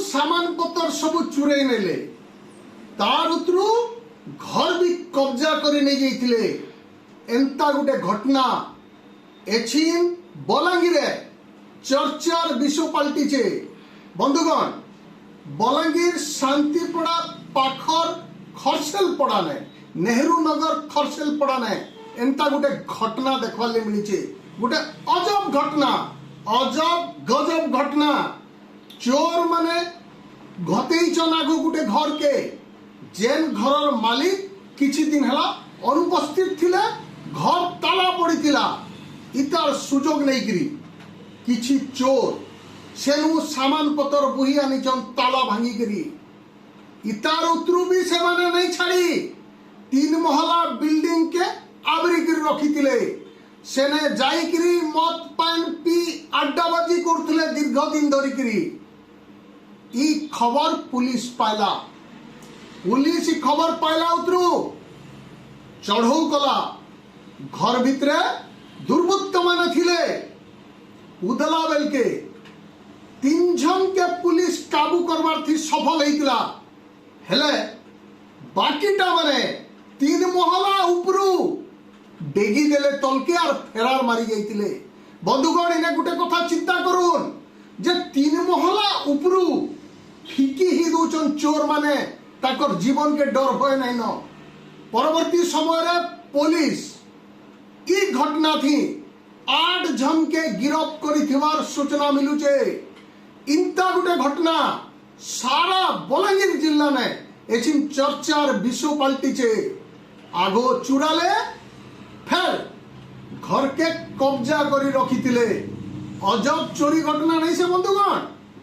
सामान पत्तर सब चुराई नेले तार उतरू घर भी कब्जा कर नहीं जाइथिले एंता गुटे घटना एछिन बलांगीर चर्चार विषय पलटिचे बंधुगण बलांगीर शांतिपड़ा पाखर खरसेल पड़ा ने नेहरू नगर खरसेल पड़ा ने एंता गुटे घटना देखवाले मिली गोटे अजब घटना अजब गजब घटना चोर माने घतेई चनागु गुटे घर के जेन घरर मालिक किछि दिन हला अनुपस्थित थिले घर ताला पड़ीथिला इतार सुजोग नहीं करी किछि चोर सेनु सामान पतर बुही आनिचन ताला भांगी करी इतार उतरू भी से माने नहीं छाड़ी 3 महला बिल्डिंग के आवरी कर रखिथिले सेने जाई करी मत पान पी अड्डाबाजी करथिले दीर्घ दिन धरी करी ई खबर पुलिस पाइला पुलिस ई खबर पाइला उतरू चढ़ऊ कला घर भितरे दुर्वृत्त माने थिले उदला बेल के 3 जन के पुलिस काबू करवार थी सफल हेतिला हेले बाकीटा माने 3 महला उपरू डेगी देले तलके और फेरार मारी जाइतिले बंधुगण इने गुटे कथा चिंता करून जे 3 महला उपरू फिकी ही दोचन चोर माने ताकर जीवन के डर होय नहीं न परवर्ती समय रे पुलिस ई घटना थी 8 जन के गिरफ्त करिथिवार सूचना मिलुचे इंता गुटे घटना सारा बलांगीर जिला में एचिन चर्चार विषय पलटिचे आगो चुराले फिर घर के कब्जा करी रखिथिले अजब चोरी घटना नहीं से बंधुगण।